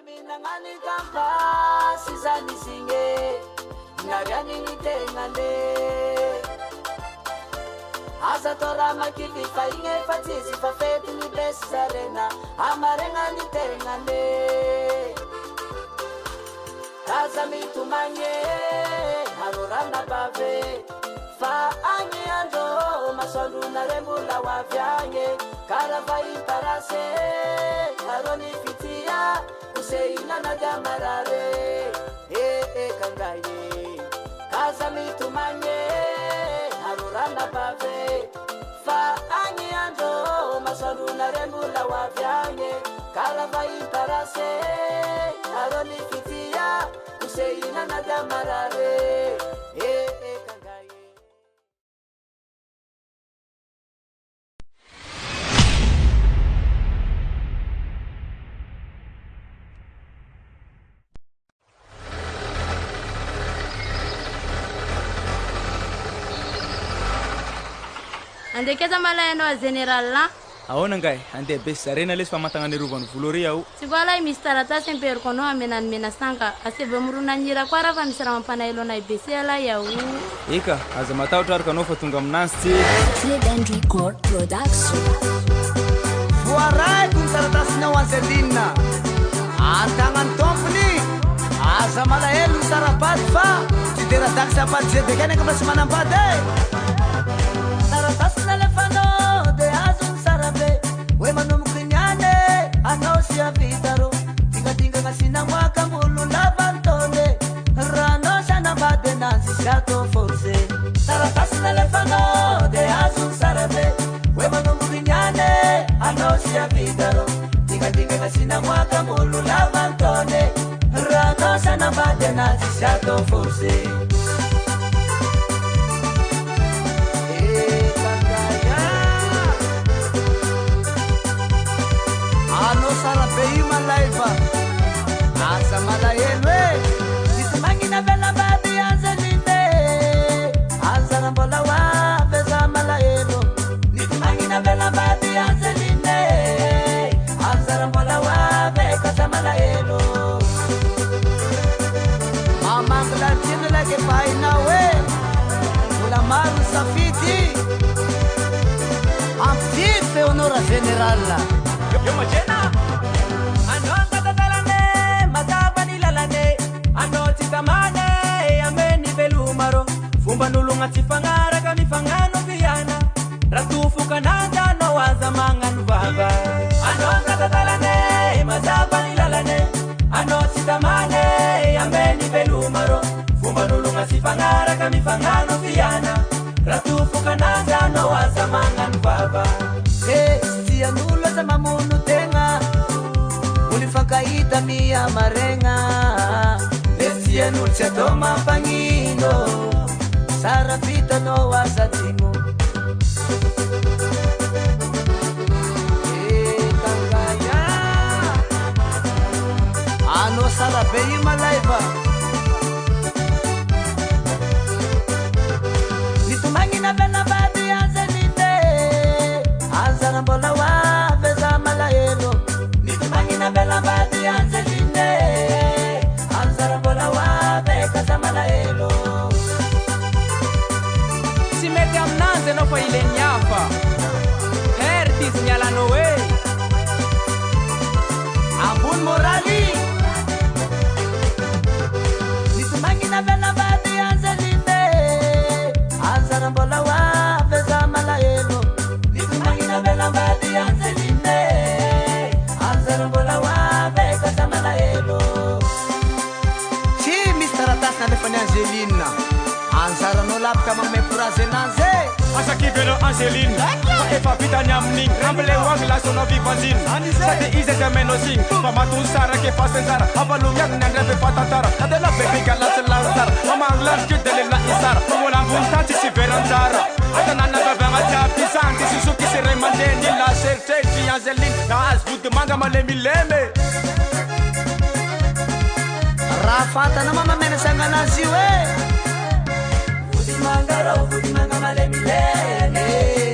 Minangani kamba sizani singe Nariani nitengane Asa tora makivi fainge fatisi fafeti ni besi sarena Amarenga nitengane Kaza mitumanye Harurana bave Fa anyi ando Masolu na rembula wavyange Karava imparase Haroni fitia Seina na jamarare kangaye Kaza mitumanye Harurana bave Fa anyi ando Masaru na rembula wavyange Karava imparase Haroni fitia Seina na jamarare kangaye Ande keza malaeno a general la. Aona ngai, ande bes arena les famatangani ruvan fulori yau. Sigwala mistara ta semper kono amenan menasanga asebe muruna nyira kwara van sira mampana ilo na ibesela yau. Ika, azamata utar kano fatunga mnasti. Flip and Record Production. Fuarai kung saratas na waselina. Antangan tompni. Azamala elu sarapat fa. Sidera daksa pat zedekane kebersemanan pade. Saratas telefano de azun sarabe we manum krinyane anosia vitaro tinga ngasina mwaka mulu labantone rano sana bade nazi shato force Saratas telefano de azun sarabe we manum krinyane anosia vitaro tinga ngasina mwaka mulu labantone rano sana bade nazi shato force Sarapei malaiva Asa malayelwe Nisimangina vela babi anzeline Azara mbola wa beza malayelo Nisimangina vela babi anzeline Azara mbola wa beka malayelo Mama nglatini lake paina we Mula maru safiti Amfife onora generala Yo majena Nulunga tifangara kami fangano viana Ratufu kananda no wazamangan baba Ano katatalane mazaba nilalane Ano sitamane ameni belumaro Fumba nulunga tifangara kami fangano viana Ratufu kananda no wazamangan baba Siya nulo sa mamunu tenga Ulifakaita miya marenga Siya nul siya toma pangino Sarapita no wasatimo Kangaya Ano sarapei malaiva Nitumangi na vena babi anzelite Anzara mbola wa beza malayelo Nitumangi na vena babi anzelite Anzara mbola wa beka za malayelo Amnanze no foi ile nyafa Hertis nyala no way Abun morali Nitumangi na vena babi anzelite Anzara mbola wa beza malayelo Nitumangi na vena babi anzelite Anzara mbola wa beka za malayelo Si Mr. Atas na lefani Angelina Ansara no lap kama mefuraze nanze Asa kivelo Angeline Fa efa vita nyamning Ambele wang la sono vivanzin Sate ize te menosing Pamatun sara ke fasenzara Abalung yang nangrepe patatara Adela bebe galas lanzar Mama anglas judele la isar Pamulang puntanti si veranzara Atanana babanga jabi santi Suzuki si remandeni La serteci Angeline Na asbud manga malemi leme Rafata na mama mena sangana siwe Mangaro budi manga malemi leme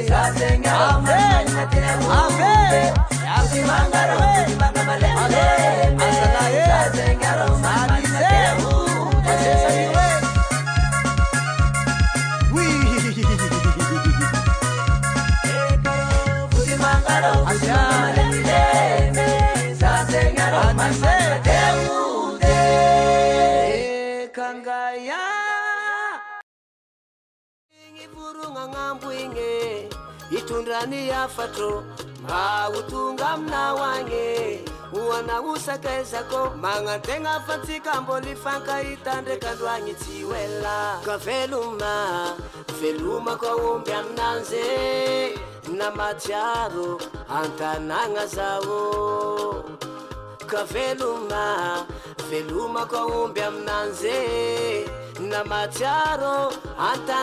Sasenga Ave Ave Ave Mangaro budi manga malemi leme mitondrany afatro mba ho tonga aminao agny hoanao sakaizako magnategna fa tsika mboly fankahita ndraiky androagny tsy hoela ka veloma koa omby aminanzy na matsiaro antanagna zao ka veloma koa omby aminanzy na matsiaro